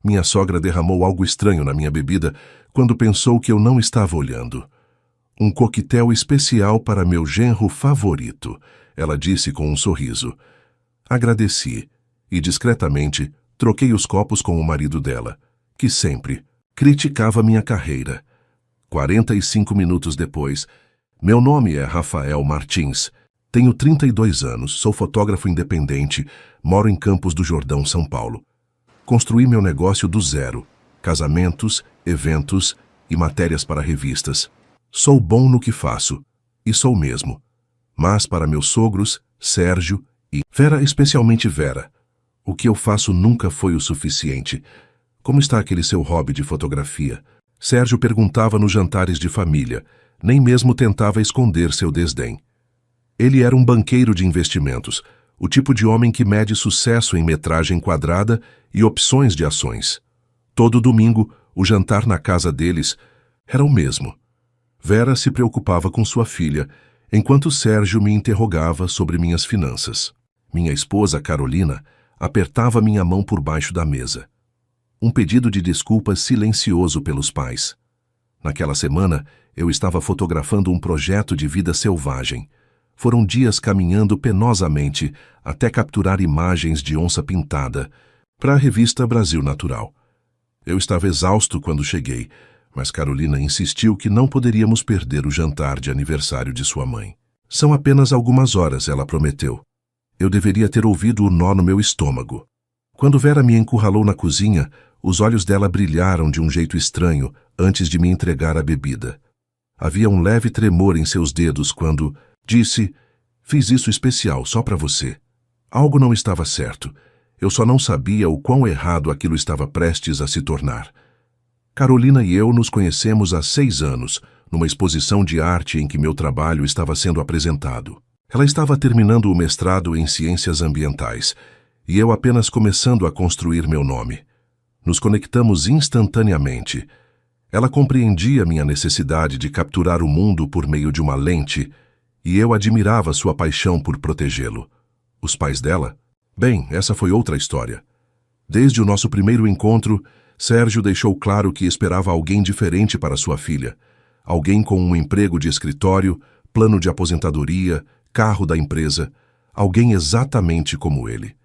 Minha sogra derramou algo estranho na minha bebida quando pensou que eu não estava olhando. Um coquetel especial para meu genro favorito, ela disse com um sorriso. Agradeci e, discretamente, troquei os copos com o marido dela, que sempre criticava minha carreira. 45 minutos depois, meu nome é Rafael Martins, tenho 32 anos, sou fotógrafo independente, moro em Campos do Jordão, São Paulo. Construí meu negócio do zero, casamentos, eventos e matérias para revistas. Sou bom no que faço, e sou mesmo. Mas para meus sogros, Sérgio e Vera, especialmente Vera, o que eu faço nunca foi o suficiente. Como está aquele seu hobby de fotografia? Sérgio perguntava nos jantares de família, nem mesmo tentava esconder seu desdém. Ele era um banqueiro de investimentos, o tipo de homem que mede sucesso em metragem quadrada e opções de ações. Todo domingo, o jantar na casa deles era o mesmo. Vera se preocupava com sua filha, enquanto Sérgio me interrogava sobre minhas finanças. Minha esposa, Carolina, apertava minha mão por baixo da mesa. Um pedido de desculpas silencioso pelos pais. Naquela semana, eu estava fotografando um projeto de vida selvagem. Foram dias caminhando penosamente até capturar imagens de onça pintada para a revista Brasil Natural. Eu estava exausto quando cheguei, mas Carolina insistiu que não poderíamos perder o jantar de aniversário de sua mãe. São apenas algumas horas, ela prometeu. Eu deveria ter ouvido o nó no meu estômago. Quando Vera me encurralou na cozinha, os olhos dela brilharam de um jeito estranho antes de me entregar a bebida. Havia um leve tremor em seus dedos quando disse: "Fiz isso especial só para você." Algo não estava certo. Eu só não sabia o quão errado aquilo estava prestes a se tornar. Carolina e eu nos conhecemos há 6 anos, numa exposição de arte em que meu trabalho estava sendo apresentado. Ela estava terminando o mestrado em Ciências Ambientais, e eu apenas começando a construir meu nome. Nos conectamos instantaneamente. Ela compreendia minha necessidade de capturar o mundo por meio de uma lente, e eu admirava sua paixão por protegê-lo. Os pais dela? Bem, essa foi outra história. Desde o nosso primeiro encontro, Sérgio deixou claro que esperava alguém diferente para sua filha. Alguém com um emprego de escritório, plano de aposentadoria, carro da empresa. Alguém exatamente como ele.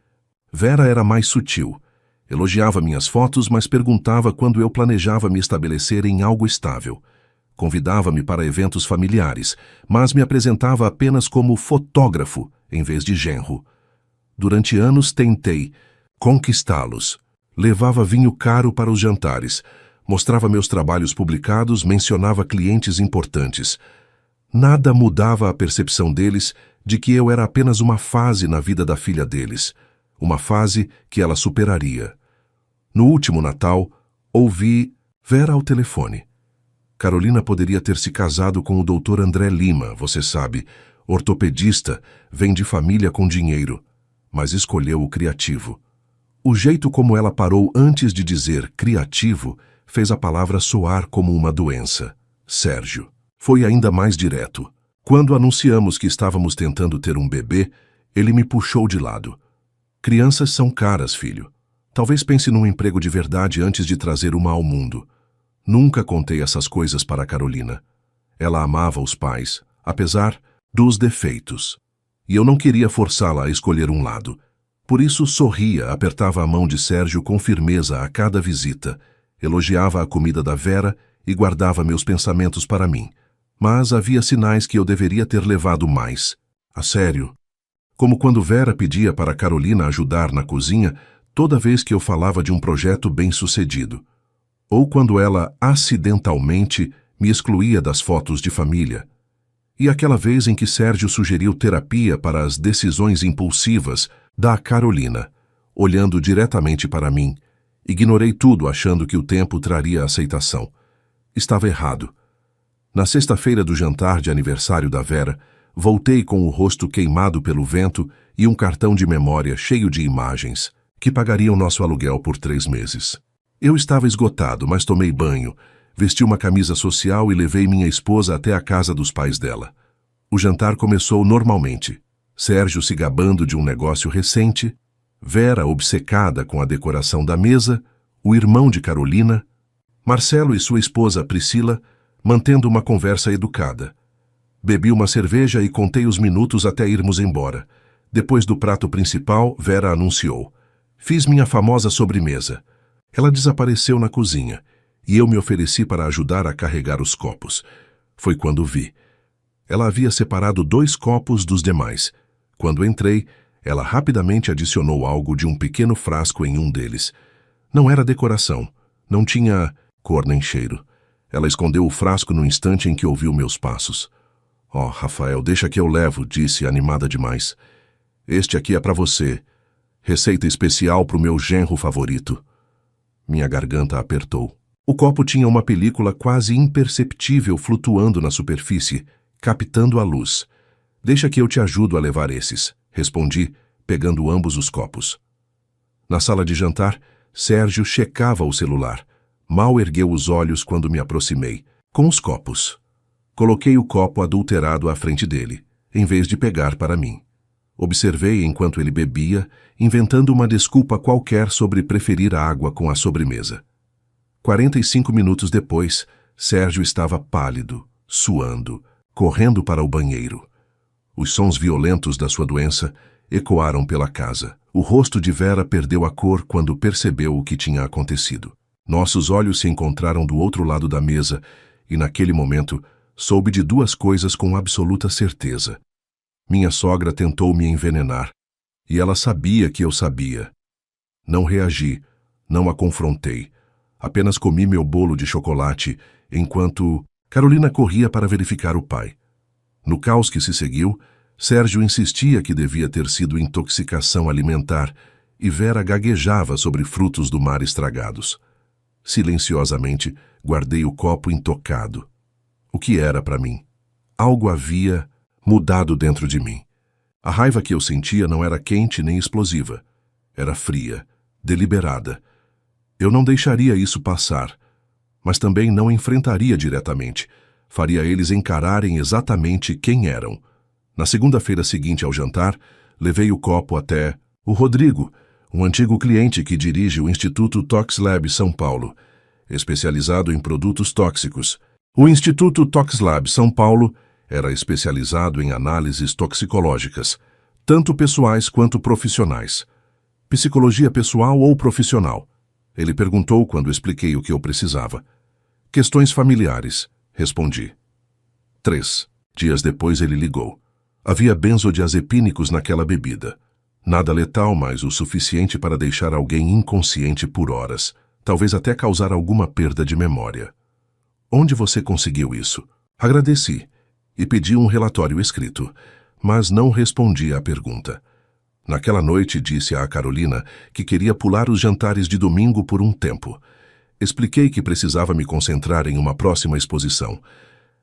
Vera era mais sutil. Elogiava minhas fotos, mas perguntava quando eu planejava me estabelecer em algo estável. Convidava-me para eventos familiares, mas me apresentava apenas como fotógrafo, em vez de genro. Durante anos tentei conquistá-los. Levava vinho caro para os jantares, mostrava meus trabalhos publicados, mencionava clientes importantes. Nada mudava a percepção deles de que eu era apenas uma fase na vida da filha deles, uma fase que ela superaria. No último Natal, ouvi Vera ao telefone. Carolina poderia ter se casado com o Dr. André Lima, você sabe, ortopedista, vem de família com dinheiro, mas escolheu o criativo. O jeito como ela parou antes de dizer criativo fez a palavra soar como uma doença. Sérgio. Foi ainda mais direto. Quando anunciamos que estávamos tentando ter um bebê, ele me puxou de lado. Crianças são caras, filho. Talvez pense num emprego de verdade antes de trazer uma ao mundo. Nunca contei essas coisas para Carolina. Ela amava os pais, apesar dos defeitos. E eu não queria forçá-la a escolher um lado. Por isso sorria, apertava a mão de Sérgio com firmeza a cada visita, elogiava a comida da Vera e guardava meus pensamentos para mim. Mas havia sinais que eu deveria ter levado mais a sério. Como quando Vera pedia para Carolina ajudar na cozinha toda vez que eu falava de um projeto bem-sucedido. Ou quando ela, acidentalmente, me excluía das fotos de família. E aquela vez em que Sérgio sugeriu terapia para as decisões impulsivas da Carolina, olhando diretamente para mim. Ignorei tudo achando que o tempo traria aceitação. Estava errado. Na sexta-feira do jantar de aniversário da Vera, voltei com o rosto queimado pelo vento e um cartão de memória cheio de imagens, que pagariam nosso aluguel por 3 meses. Eu estava esgotado, mas tomei banho, vesti uma camisa social e levei minha esposa até a casa dos pais dela. O jantar começou normalmente. Sérgio se gabando de um negócio recente, Vera obcecada com a decoração da mesa, o irmão de Carolina, Marcelo e sua esposa Priscila, mantendo uma conversa educada. Bebi uma cerveja e contei os minutos até irmos embora. Depois do prato principal, Vera anunciou: fiz minha famosa sobremesa. Ela desapareceu na cozinha, e eu me ofereci para ajudar a carregar os copos. Foi quando vi. Ela havia separado 2 copos dos demais. Quando entrei, ela rapidamente adicionou algo de um pequeno frasco em um deles. Não era decoração, não tinha cor nem cheiro. Ela escondeu o frasco no instante em que ouviu meus passos. Oh, Rafael, deixa que eu levo, disse, animada demais. Este aqui é para você. Receita especial para o meu genro favorito. Minha garganta apertou. O copo tinha uma película quase imperceptível flutuando na superfície, captando a luz. Deixa que eu te ajudo a levar esses, respondi, pegando ambos os copos. Na sala de jantar, Sérgio checava o celular. Mal ergueu os olhos quando me aproximei, com os copos. Coloquei o copo adulterado à frente dele, em vez de pegar para mim. Observei enquanto ele bebia, inventando uma desculpa qualquer sobre preferir a água com a sobremesa. 45 minutos depois, Sérgio estava pálido, suando, correndo para o banheiro. Os sons violentos da sua doença ecoaram pela casa. O rosto de Vera perdeu a cor quando percebeu o que tinha acontecido. Nossos olhos se encontraram do outro lado da mesa e, naquele momento, soube de 2 coisas com absoluta certeza. Minha sogra tentou me envenenar, e ela sabia que eu sabia. Não reagi, não a confrontei. Apenas comi meu bolo de chocolate, enquanto Carolina corria para verificar o pai. No caos que se seguiu, Sérgio insistia que devia ter sido intoxicação alimentar, e Vera gaguejava sobre frutos do mar estragados. Silenciosamente, guardei o copo intocado. O que era para mim? Algo havia mudado dentro de mim. A raiva que eu sentia não era quente nem explosiva. Era fria, deliberada. Eu não deixaria isso passar, mas também não enfrentaria diretamente. Faria eles encararem exatamente quem eram. Na segunda-feira seguinte ao jantar, levei o copo até o Rodrigo, um antigo cliente que dirige o Instituto ToxLab São Paulo, especializado em produtos tóxicos. O Instituto ToxLab São Paulo era especializado em análises toxicológicas, tanto pessoais quanto profissionais. Psicologia pessoal ou profissional? Ele perguntou quando expliquei o que eu precisava. Questões familiares, respondi. 3 dias depois ele ligou. Havia benzodiazepínicos naquela bebida. Nada letal, mas o suficiente para deixar alguém inconsciente por horas, talvez até causar alguma perda de memória. Onde você conseguiu isso? Agradeci e pedi um relatório escrito, mas não respondi à pergunta. Naquela noite disse à Carolina que queria pular os jantares de domingo por um tempo. Expliquei que precisava me concentrar em uma próxima exposição.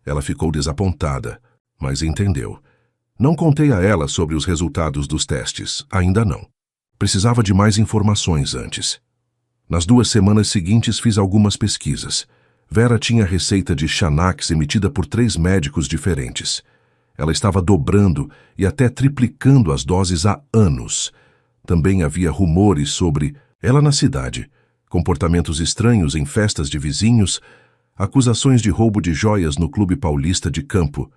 Ela ficou desapontada, mas entendeu. Não contei a ela sobre os resultados dos testes, ainda não. Precisava de mais informações antes. Nas 2 semanas seguintes fiz algumas pesquisas. Vera tinha receita de Xanax emitida por 3 médicos diferentes. Ela estava dobrando e até triplicando as doses há anos. Também havia rumores sobre ela na cidade, comportamentos estranhos em festas de vizinhos, acusações de roubo de joias no Clube Paulista de Campo,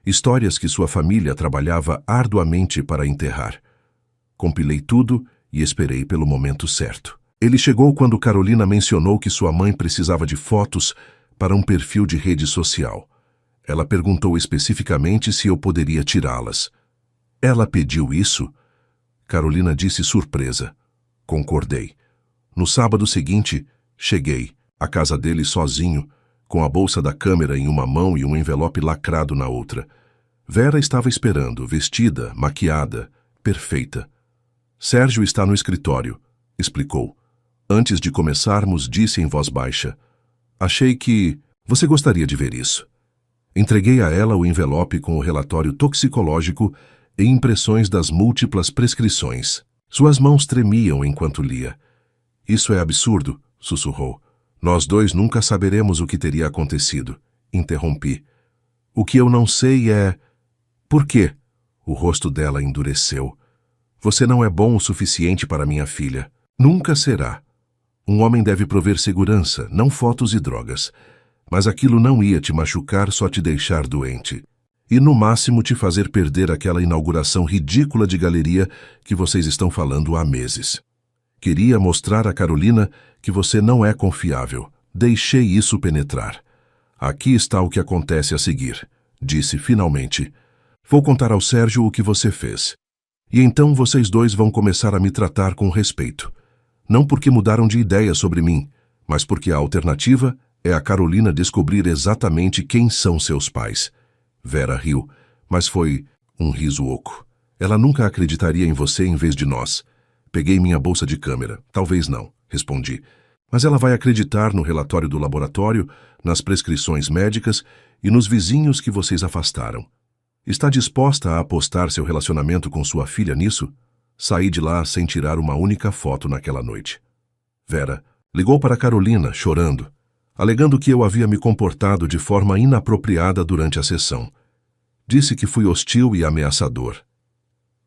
histórias que sua família trabalhava arduamente para enterrar. Compilei tudo e esperei pelo momento certo. Ele chegou quando Carolina mencionou que sua mãe precisava de fotos para um perfil de rede social. Ela perguntou especificamente se eu poderia tirá-las. Ela pediu isso? Carolina disse surpresa. Concordei. No sábado seguinte, cheguei à casa dele sozinho, com a bolsa da câmera em uma mão e um envelope lacrado na outra. Vera estava esperando, vestida, maquiada, perfeita. Sérgio está no escritório, explicou. Antes de começarmos, disse em voz baixa: achei que você gostaria de ver isso. Entreguei a ela o envelope com o relatório toxicológico e impressões das múltiplas prescrições. Suas mãos tremiam enquanto lia. Isso é absurdo, sussurrou. Nós 2 nunca saberemos o que teria acontecido. Interrompi. O que eu não sei é... Por quê? O rosto dela endureceu. Você não é bom o suficiente para minha filha. Nunca será. Um homem deve prover segurança, não fotos e drogas. Mas aquilo não ia te machucar, só te deixar doente. E no máximo te fazer perder aquela inauguração ridícula de galeria que vocês estão falando há meses. Queria mostrar a Carolina que você não é confiável. Deixei isso penetrar. Aqui está o que acontece a seguir, disse finalmente. Vou contar ao Sérgio o que você fez. E então vocês dois vão começar a me tratar com respeito. Não porque mudaram de ideia sobre mim, mas porque a alternativa é a Carolina descobrir exatamente quem são seus pais. Vera riu, mas foi um riso oco. Ela nunca acreditaria em você em vez de nós. Peguei minha bolsa de câmera. Talvez não, respondi. Mas ela vai acreditar no relatório do laboratório, nas prescrições médicas e nos vizinhos que vocês afastaram. Está disposta a apostar seu relacionamento com sua filha nisso? Saí de lá sem tirar uma única foto naquela noite. Vera ligou para Carolina, chorando, alegando que eu havia me comportado de forma inapropriada durante a sessão. Disse que fui hostil e ameaçador.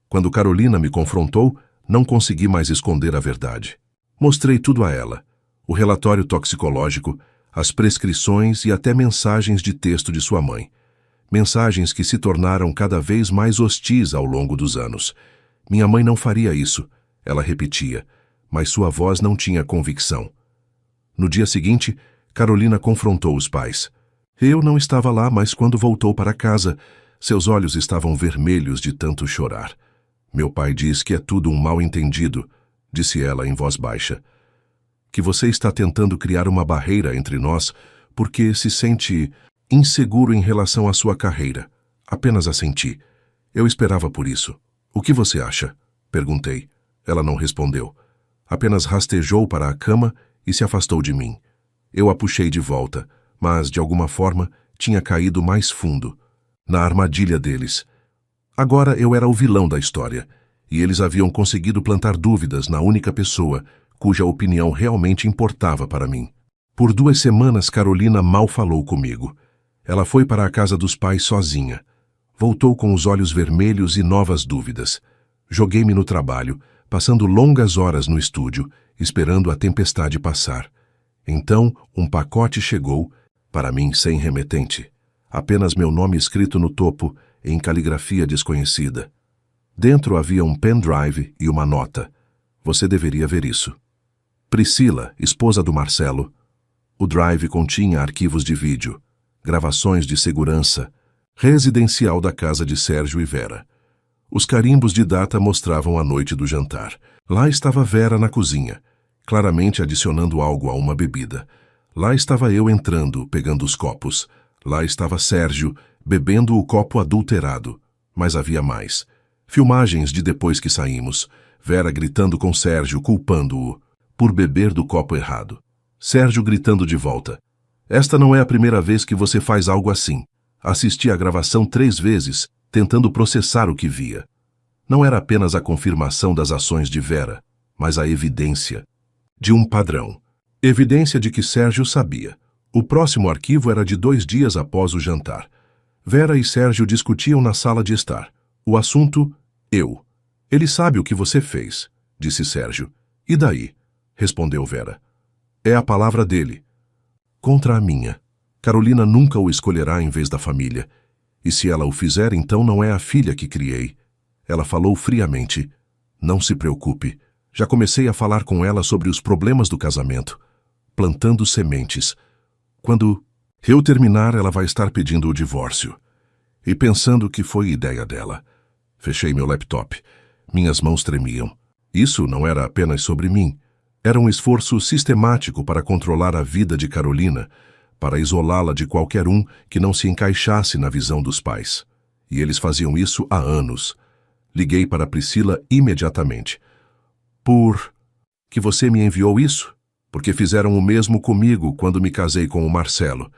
Quando Carolina me confrontou, não consegui mais esconder a verdade. Mostrei tudo a ela: o relatório toxicológico, as prescrições e até mensagens de texto de sua mãe. Mensagens que se tornaram cada vez mais hostis ao longo dos anos. Minha mãe não faria isso, ela repetia, mas sua voz não tinha convicção. No dia seguinte, Carolina confrontou os pais. Eu não estava lá, mas quando voltou para casa, seus olhos estavam vermelhos de tanto chorar. Meu pai diz que é tudo um mal-entendido, disse ela em voz baixa. Que você está tentando criar uma barreira entre nós porque se sente inseguro em relação à sua carreira. Apenas assenti. Eu esperava por isso. O que você acha? Perguntei. Ela não respondeu. Apenas rastejou para a cama e se afastou de mim. Eu a puxei de volta, mas, de alguma forma, tinha caído mais fundo, na armadilha deles. Agora eu era o vilão da história, e eles haviam conseguido plantar dúvidas na única pessoa cuja opinião realmente importava para mim. Por 2 semanas, Carolina mal falou comigo. Ela foi para a casa dos pais sozinha. Voltou com os olhos vermelhos e novas dúvidas. Joguei-me no trabalho, passando longas horas no estúdio, esperando a tempestade passar. Então, um pacote chegou, para mim sem remetente. Apenas meu nome escrito no topo, em caligrafia desconhecida. Dentro havia um pendrive e uma nota. Você deveria ver isso. Priscila, esposa do Marcelo. O drive continha arquivos de vídeo, gravações de segurança, residencial da casa de Sérgio e Vera. Os carimbos de data mostravam a noite do jantar. Lá estava Vera na cozinha, claramente adicionando algo a uma bebida. Lá estava eu entrando, pegando os copos. Lá estava Sérgio, bebendo o copo adulterado. Mas havia mais. Filmagens de depois que saímos. Vera gritando com Sérgio, culpando-o por beber do copo errado. Sérgio gritando de volta. Esta não é a primeira vez que você faz algo assim. Assisti a gravação 3 vezes, tentando processar o que via. Não era apenas a confirmação das ações de Vera, mas a evidência de um padrão. Evidência de que Sérgio sabia. O próximo arquivo era de 2 dias após o jantar. Vera e Sérgio discutiam na sala de estar. O assunto, eu. Ele sabe o que você fez, disse Sérgio. E daí? Respondeu Vera. É a palavra dele. Contra a minha. Carolina nunca o escolherá em vez da família. E se ela o fizer, então não é a filha que criei. Ela falou friamente. Não se preocupe. Já comecei a falar com ela sobre os problemas do casamento, plantando sementes. Quando eu terminar, ela vai estar pedindo o divórcio. E pensando que foi ideia dela. Fechei meu laptop. Minhas mãos tremiam. Isso não era apenas sobre mim. Era um esforço sistemático para controlar a vida de Carolina, para isolá-la de qualquer um que não se encaixasse na visão dos pais. E eles faziam isso há anos. Liguei para Priscila imediatamente. Por que você me enviou isso? Porque fizeram o mesmo comigo quando me casei com o Marcelo,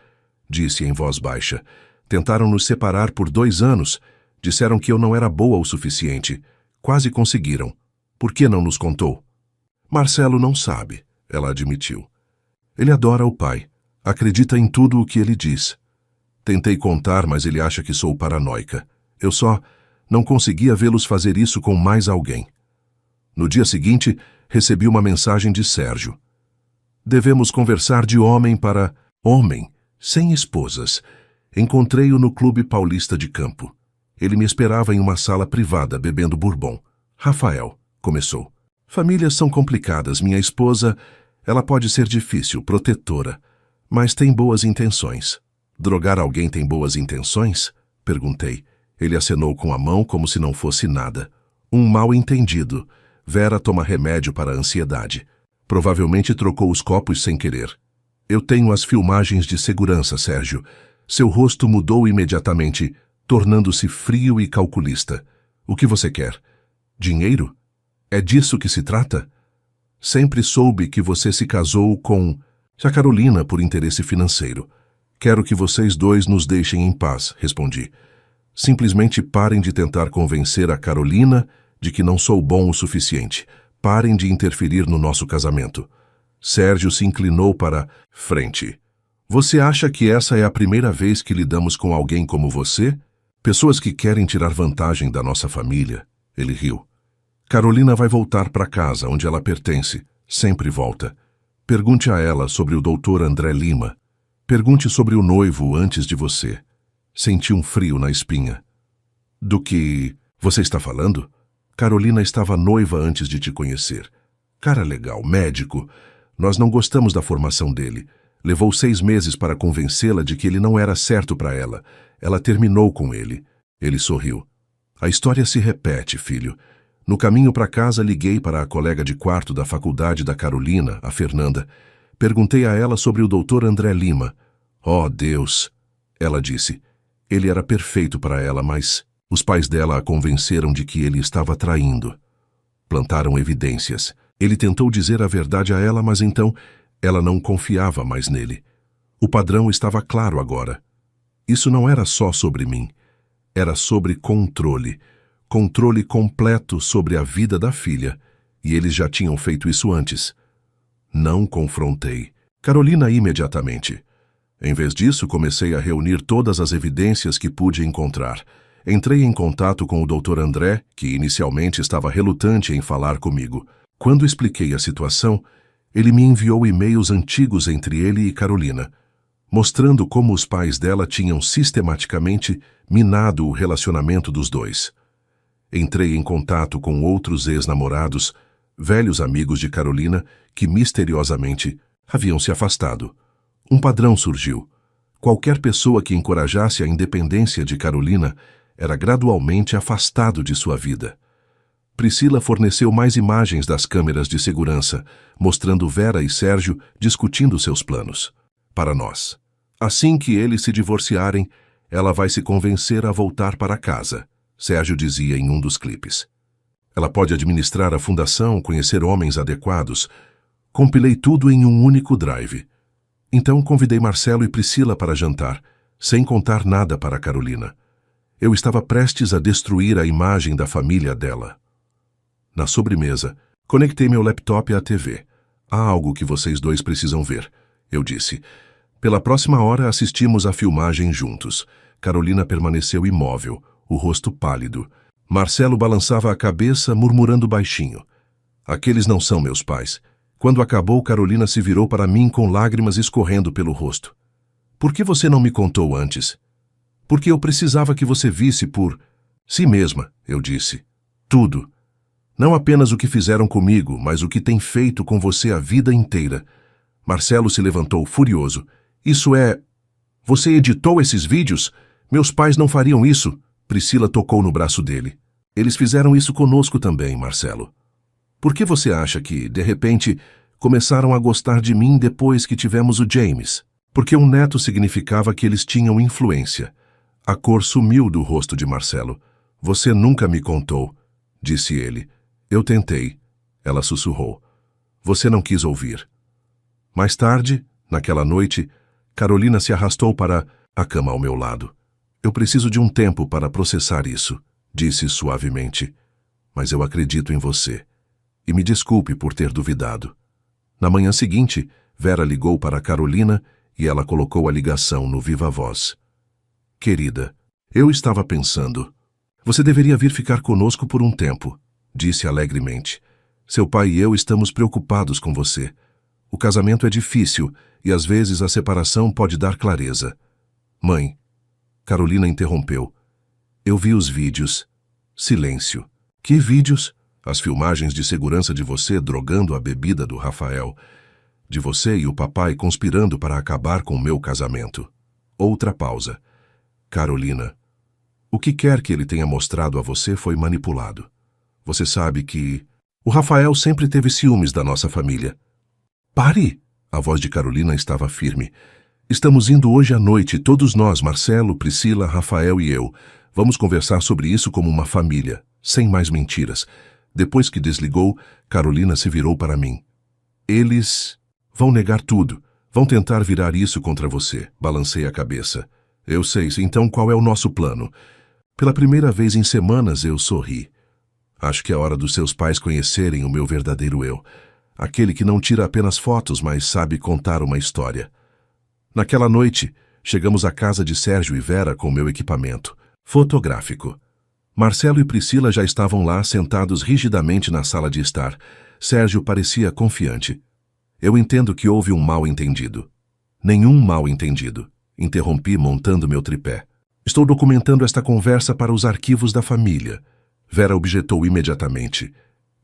disse em voz baixa. Tentaram nos separar por 2 anos. Disseram que eu não era boa o suficiente. Quase conseguiram. Por que não nos contou? Marcelo não sabe, ela admitiu. Ele adora o pai. Acredita em tudo o que ele diz. Tentei contar, mas ele acha que sou paranoica. Eu só não conseguia vê-los fazer isso com mais alguém. No dia seguinte, recebi uma mensagem de Sérgio. Devemos conversar de homem para homem, sem esposas. Encontrei-o no Clube Paulista de Campo. Ele me esperava em uma sala privada, bebendo bourbon. Rafael, começou. Famílias são complicadas. Minha esposa, ela pode ser difícil, protetora, mas tem boas intenções. Drogar alguém tem boas intenções? Perguntei. Ele acenou com a mão como se não fosse nada. Um mal-entendido. Vera toma remédio para a ansiedade. Provavelmente trocou os copos sem querer. Eu tenho as filmagens de segurança, Sérgio. Seu rosto mudou imediatamente, tornando-se frio e calculista. O que você quer? Dinheiro? É disso que se trata? Sempre soube que você se casou com a Carolina por interesse financeiro. Quero que vocês dois nos deixem em paz, respondi. Simplesmente parem de tentar convencer a Carolina de que não sou bom o suficiente. Parem de interferir no nosso casamento. Sérgio se inclinou para frente. Você acha que essa é a primeira vez que lidamos com alguém como você? Pessoas que querem tirar vantagem da nossa família? Ele riu. Carolina vai voltar para casa, onde ela pertence. Sempre volta. Pergunte a ela sobre o Dr. André Lima. Pergunte sobre o noivo antes de você. Senti um frio na espinha. Do que você está falando? Carolina estava noiva antes de te conhecer. Cara legal, médico. Nós não gostamos da formação dele. Levou 6 meses para convencê-la de que ele não era certo para ela. Ela terminou com ele. Ele sorriu. A história se repete, filho. No caminho para casa, liguei para a colega de quarto da faculdade da Carolina, a Fernanda. Perguntei a ela sobre o Dr. André Lima. Oh, Deus! Ela disse. Ele era perfeito para ela, mas os pais dela a convenceram de que ele estava traindo. Plantaram evidências. Ele tentou dizer a verdade a ela, mas então ela não confiava mais nele. O padrão estava claro agora. Isso não era só sobre mim. Era sobre controle. Controle completo sobre a vida da filha. E eles já tinham feito isso antes. Não confrontei Carolina imediatamente. Em vez disso, comecei a reunir todas as evidências que pude encontrar. Entrei em contato com o Dr. André, que inicialmente estava relutante em falar comigo. Quando expliquei a situação, ele me enviou e-mails antigos entre ele e Carolina, mostrando como os pais dela tinham sistematicamente minado o relacionamento dos dois. Entrei em contato com outros ex-namorados, velhos amigos de Carolina, que misteriosamente haviam se afastado. Um padrão surgiu. Qualquer pessoa que encorajasse a independência de Carolina era gradualmente afastado de sua vida. Priscila forneceu mais imagens das câmeras de segurança, mostrando Vera e Sérgio discutindo seus planos. Para nós. Assim que eles se divorciarem, ela vai se convencer a voltar para casa, Sérgio dizia em um dos clipes. Ela pode administrar a fundação, conhecer homens adequados. Compilei tudo em um único drive. Então convidei Marcelo e Priscila para jantar, sem contar nada para Carolina. Eu estava prestes a destruir a imagem da família dela. Na sobremesa, conectei meu laptop à TV. Há algo que vocês dois precisam ver, eu disse. Pela próxima hora assistimos à filmagem juntos. Carolina permaneceu imóvel, o rosto pálido. Marcelo balançava a cabeça, murmurando baixinho. Aqueles não são meus pais. Quando acabou, Carolina se virou para mim com lágrimas escorrendo pelo rosto. Por que você não me contou antes? Porque eu precisava que você visse por si mesma, eu disse. Tudo. Não apenas o que fizeram comigo, mas o que tem feito com você a vida inteira. Marcelo se levantou furioso. Isso é... Você editou esses vídeos? Meus pais não fariam isso. Priscila tocou no braço dele. Eles fizeram isso conosco também, Marcelo. Por que você acha que, de repente, começaram a gostar de mim depois que tivemos o James? Porque um neto significava que eles tinham influência. A cor sumiu do rosto de Marcelo. Você nunca me contou, disse ele. Eu tentei. Ela sussurrou. Você não quis ouvir. Mais tarde, naquela noite, Carolina se arrastou para a cama ao meu lado. Eu preciso de um tempo para processar isso, disse suavemente. Mas eu acredito em você. E me desculpe por ter duvidado. Na manhã seguinte, Vera ligou para Carolina e ela colocou a ligação no viva voz. Querida, eu estava pensando. Você deveria vir ficar conosco por um tempo, disse alegremente. Seu pai e eu estamos preocupados com você. O casamento é difícil e às vezes a separação pode dar clareza. Mãe, Carolina interrompeu. Eu vi os vídeos. Silêncio. Que vídeos? As filmagens de segurança de você drogando a bebida do Rafael. De você e o papai conspirando para acabar com o meu casamento. Outra pausa. Carolina, o que quer que ele tenha mostrado a você foi manipulado. Você sabe que... O Rafael sempre teve ciúmes da nossa família. Pare! A voz de Carolina estava firme. Estamos indo hoje à noite, todos nós, Marcelo, Priscila, Rafael e eu. Vamos conversar sobre isso como uma família, sem mais mentiras. Depois que desligou, Carolina se virou para mim. Eles vão negar tudo. Vão tentar virar isso contra você. Balancei a cabeça. Eu sei, então qual é o nosso plano? Pela primeira vez em semanas eu sorri. Acho que é hora dos seus pais conhecerem o meu verdadeiro eu. Aquele que não tira apenas fotos, mas sabe contar uma história. Naquela noite, chegamos à casa de Sérgio e Vera com meu equipamento fotográfico. Marcelo e Priscila já estavam lá, sentados rigidamente na sala de estar. Sérgio parecia confiante. Eu entendo que houve um mal-entendido. Nenhum mal-entendido. Interrompi montando meu tripé. Estou documentando esta conversa para os arquivos da família. Vera objetou imediatamente.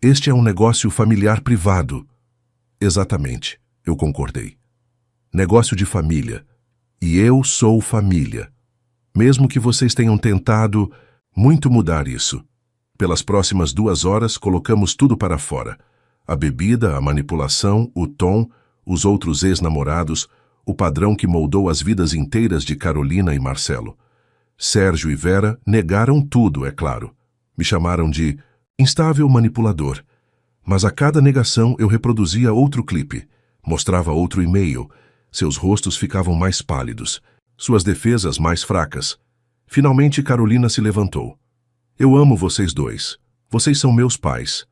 Este é um negócio familiar privado. Exatamente, eu concordei. Negócio de família. E eu sou família. Mesmo que vocês tenham tentado muito mudar isso. Pelas próximas 2 horas, colocamos tudo para fora. A bebida, a manipulação, o tom, os outros ex-namorados, o padrão que moldou as vidas inteiras de Carolina e Marcelo. Sérgio e Vera negaram tudo, é claro. Me chamaram de instável manipulador. Mas a cada negação eu reproduzia outro clipe, mostrava outro e-mail. Seus rostos ficavam mais pálidos, suas defesas mais fracas. Finalmente Carolina se levantou. Eu amo vocês dois. Vocês são meus pais.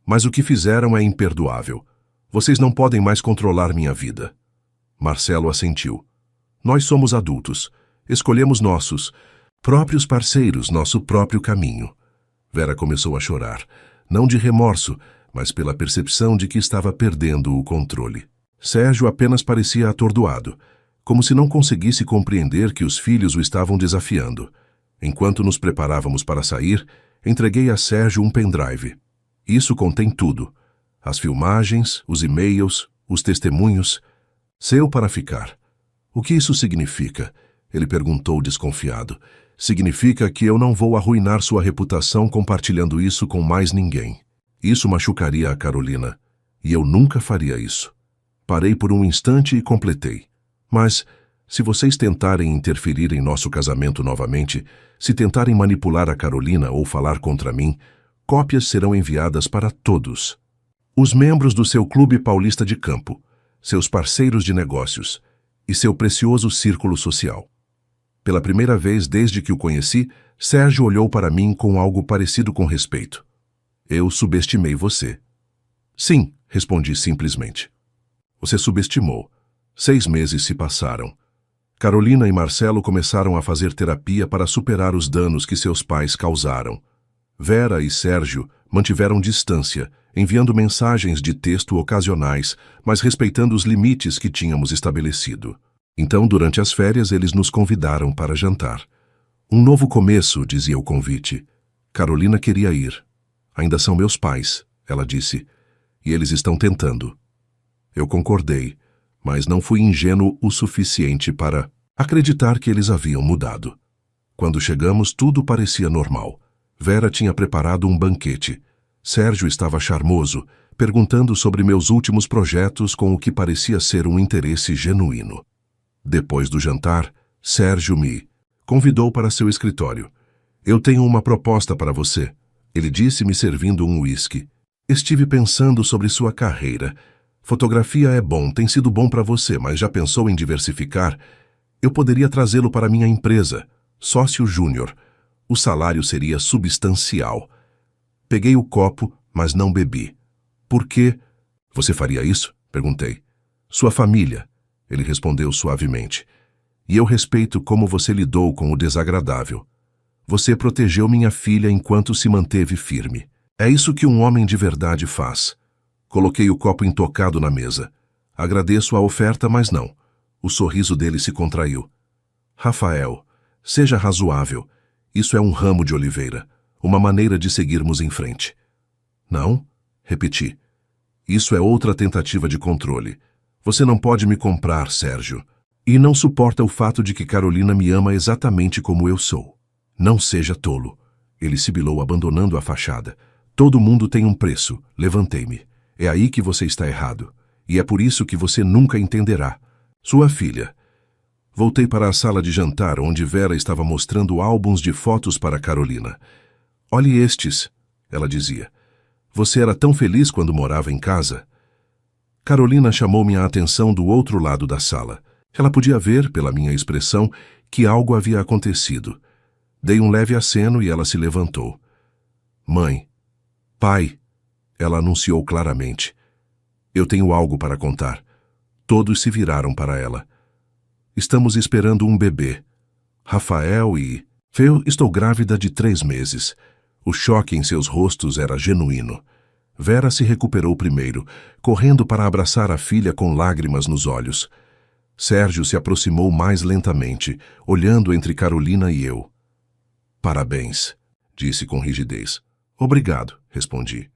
Mas o que fizeram é imperdoável. Vocês não podem mais controlar minha vida. Marcelo assentiu. Nós somos adultos. Escolhemos nossos próprios parceiros, nosso próprio caminho. Vera começou a chorar, não de remorso, mas pela percepção de que estava perdendo o controle. Sérgio apenas parecia atordoado, como se não conseguisse compreender que os filhos o estavam desafiando. Enquanto nos preparávamos para sair, entreguei a Sérgio um pendrive. Isso contém tudo. As filmagens, os e-mails, os testemunhos. Seu para ficar. O que isso significa? Ele perguntou desconfiado. Significa que eu não vou arruinar sua reputação compartilhando isso com mais ninguém. Isso machucaria a Carolina. E eu nunca faria isso. Parei por um instante e completei. Mas, se vocês tentarem interferir em nosso casamento novamente, se tentarem manipular a Carolina ou falar contra mim, cópias serão enviadas para todos. Os membros do seu clube paulista de campo, seus parceiros de negócios e seu precioso círculo social. Pela primeira vez desde que o conheci, Sérgio olhou para mim com algo parecido com respeito. Eu subestimei você. Sim, respondi simplesmente. Você subestimou. 6 meses se passaram. Carolina e Marcelo começaram a fazer terapia para superar os danos que seus pais causaram. Vera e Sérgio mantiveram distância, enviando mensagens de texto ocasionais, mas respeitando os limites que tínhamos estabelecido. Então, durante as férias, eles nos convidaram para jantar. Um novo começo, dizia o convite. Carolina queria ir. Ainda são meus pais, ela disse, e eles estão tentando. Eu concordei, mas não fui ingênuo o suficiente para acreditar que eles haviam mudado. Quando chegamos, tudo parecia normal. Vera tinha preparado um banquete. Sérgio estava charmoso, perguntando sobre meus últimos projetos com o que parecia ser um interesse genuíno. Depois do jantar, Sérgio me convidou para seu escritório. Eu tenho uma proposta para você, ele disse me servindo um uísque. Estive pensando sobre sua carreira. Fotografia é bom, tem sido bom para você, mas já pensou em diversificar? Eu poderia trazê-lo para minha empresa, sócio júnior. O salário seria substancial. Peguei o copo, mas não bebi. Por quê? Você faria isso? Perguntei. Sua família, ele respondeu suavemente. E eu respeito como você lidou com o desagradável. Você protegeu minha filha enquanto se manteve firme. É isso que um homem de verdade faz. Coloquei o copo intocado na mesa. Agradeço a oferta, mas não. O sorriso dele se contraiu. Rafael, seja razoável. Isso é um ramo de oliveira, uma maneira de seguirmos em frente. Não? Repeti. Isso é outra tentativa de controle. Você não pode me comprar, Sérgio. E não suporta o fato de que Carolina me ama exatamente como eu sou. Não seja tolo. Ele sibilou, abandonando a fachada. Todo mundo tem um preço. Levantei-me. É aí que você está errado. E é por isso que você nunca entenderá. Sua filha. Voltei para a sala de jantar, onde Vera estava mostrando álbuns de fotos para Carolina. Olhe estes, ela dizia. Você era tão feliz quando morava em casa. Carolina chamou minha atenção do outro lado da sala. Ela podia ver, pela minha expressão, que algo havia acontecido. Dei um leve aceno e ela se levantou. Mãe, pai, ela anunciou claramente. Eu tenho algo para contar. Todos se viraram para ela. Estamos esperando um bebê. Rafael e... Eu estou grávida de 3 meses. O choque em seus rostos era genuíno. Vera se recuperou primeiro, correndo para abraçar a filha com lágrimas nos olhos. Sérgio se aproximou mais lentamente, olhando entre Carolina e eu. Parabéns, disse com rigidez. Obrigado, respondi.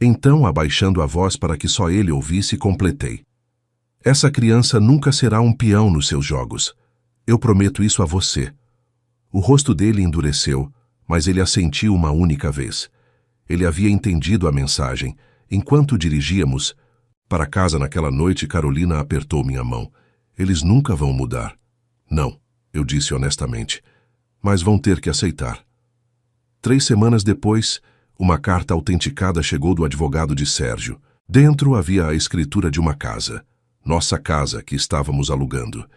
Então, abaixando a voz para que só ele ouvisse, completei. Essa criança nunca será um peão nos seus jogos. Eu prometo isso a você. O rosto dele endureceu, mas ele assentiu uma única vez. Ele havia entendido a mensagem. Enquanto dirigíamos para casa naquela noite, Carolina apertou minha mão. Eles nunca vão mudar. Não, eu disse honestamente. Mas vão ter que aceitar. 3 semanas depois, uma carta autenticada chegou do advogado de Sérgio. Dentro havia a escritura de uma casa. Nossa casa que estávamos alugando.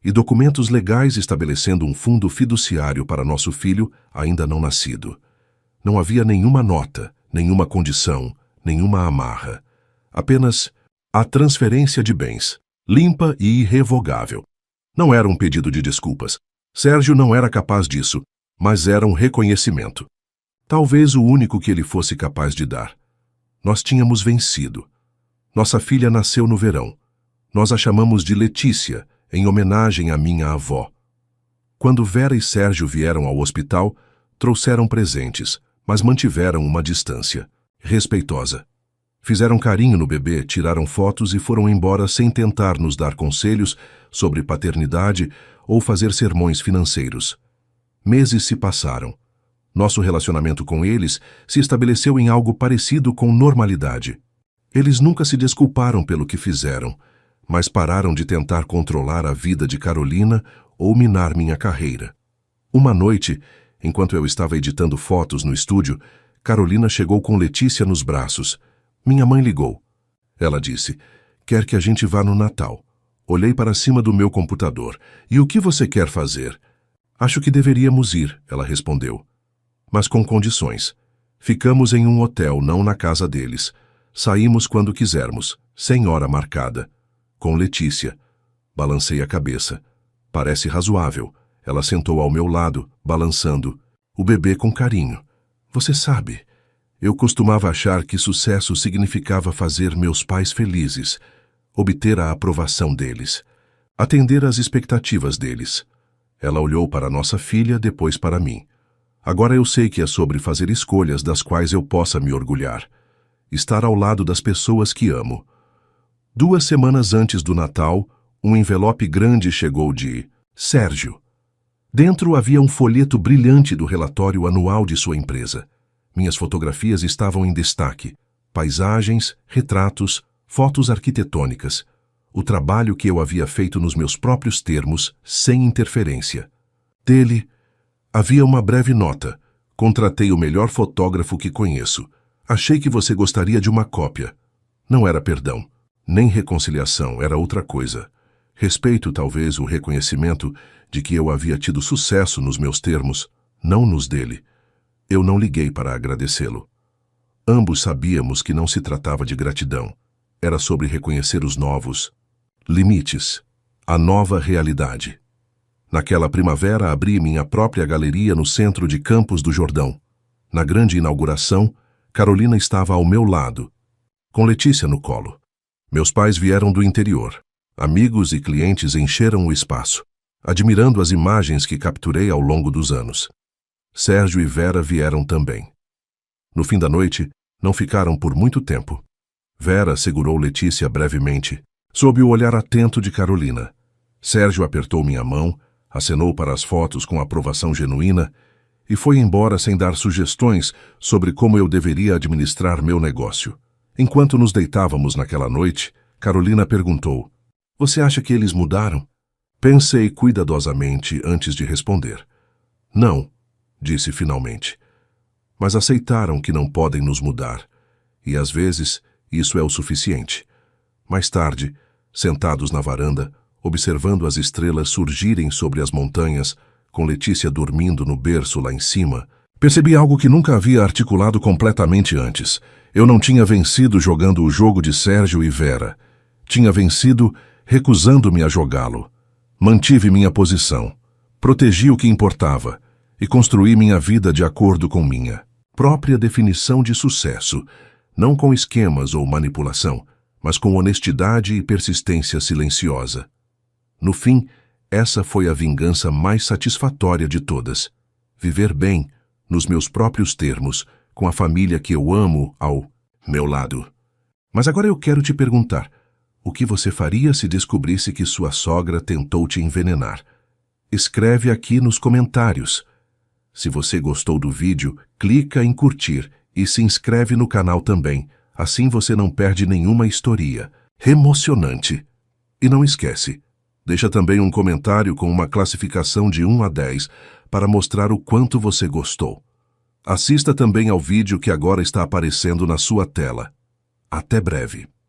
E documentos legais estabelecendo um fundo fiduciário para nosso filho ainda não nascido. Não havia nenhuma nota, nenhuma condição, nenhuma amarra. Apenas a transferência de bens, limpa e irrevogável. Não era um pedido de desculpas. Sérgio não era capaz disso, mas era um reconhecimento. Talvez o único que ele fosse capaz de dar. Nós tínhamos vencido. Nossa filha nasceu no verão. Nós a chamamos de Letícia, em homenagem à minha avó. Quando Vera e Sérgio vieram ao hospital, trouxeram presentes, mas mantiveram uma distância, respeitosa. Fizeram carinho no bebê, tiraram fotos e foram embora sem tentar nos dar conselhos sobre paternidade ou fazer sermões financeiros. Meses se passaram. Nosso relacionamento com eles se estabeleceu em algo parecido com normalidade. Eles nunca se desculparam pelo que fizeram, mas pararam de tentar controlar a vida de Carolina ou minar minha carreira. Uma noite, enquanto eu estava editando fotos no estúdio, Carolina chegou com Letícia nos braços. Minha mãe ligou. Ela disse, quer que a gente vá no Natal. Olhei para cima do meu computador. E o que você quer fazer? Acho que deveríamos ir, ela respondeu. Mas com condições. Ficamos em um hotel, não na casa deles. Saímos quando quisermos, sem hora marcada. Com Letícia. Balancei a cabeça. Parece razoável. Ela sentou ao meu lado, balançando. O bebê com carinho. Você sabe, eu costumava achar que sucesso significava fazer meus pais felizes, obter a aprovação deles, atender às expectativas deles. Ela olhou para nossa filha, depois para mim. Agora eu sei que é sobre fazer escolhas das quais eu possa me orgulhar. Estar ao lado das pessoas que amo. 2 semanas antes do Natal, um envelope grande chegou de Sérgio. Dentro havia um folheto brilhante do relatório anual de sua empresa. Minhas fotografias estavam em destaque. Paisagens, retratos, fotos arquitetônicas. O trabalho que eu havia feito nos meus próprios termos, sem interferência. Dele, havia uma breve nota. Contratei o melhor fotógrafo que conheço. Achei que você gostaria de uma cópia. Não era perdão, nem reconciliação, era outra coisa. Respeito, talvez, o reconhecimento de que eu havia tido sucesso nos meus termos, não nos dele. Eu não liguei para agradecê-lo. Ambos sabíamos que não se tratava de gratidão. Era sobre reconhecer os novos limites, a nova realidade. Naquela primavera, abri minha própria galeria no centro de Campos do Jordão. Na grande inauguração, Carolina estava ao meu lado, com Letícia no colo. Meus pais vieram do interior. Amigos e clientes encheram o espaço, admirando as imagens que capturei ao longo dos anos. Sérgio e Vera vieram também. No fim da noite, não ficaram por muito tempo. Vera segurou Letícia brevemente, sob o olhar atento de Carolina. Sérgio apertou minha mão, acenou para as fotos com aprovação genuína e foi embora sem dar sugestões sobre como eu deveria administrar meu negócio. Enquanto nos deitávamos naquela noite, Carolina perguntou: "Você acha que eles mudaram?" Pensei cuidadosamente antes de responder. "Não", disse finalmente. "Mas aceitaram que não podem nos mudar. E às vezes isso é o suficiente." Mais tarde, sentados na varanda, observando as estrelas surgirem sobre as montanhas, com Letícia dormindo no berço lá em cima, percebi algo que nunca havia articulado completamente antes. Eu não tinha vencido jogando o jogo de Sérgio e Vera. Tinha vencido recusando-me a jogá-lo. Mantive minha posição, protegi o que importava e construí minha vida de acordo com minha própria definição de sucesso, não com esquemas ou manipulação, mas com honestidade e persistência silenciosa. No fim, essa foi a vingança mais satisfatória de todas. Viver bem, nos meus próprios termos, com a família que eu amo ao meu lado. Mas agora eu quero te perguntar, o que você faria se descobrisse que sua sogra tentou te envenenar? Escreve aqui nos comentários. Se você gostou do vídeo, clica em curtir e se inscreve no canal também. Assim você não perde nenhuma historinha emocionante. E não esquece, deixa também um comentário com uma classificação de 1 a 10 para mostrar o quanto você gostou. Assista também ao vídeo que agora está aparecendo na sua tela. Até breve.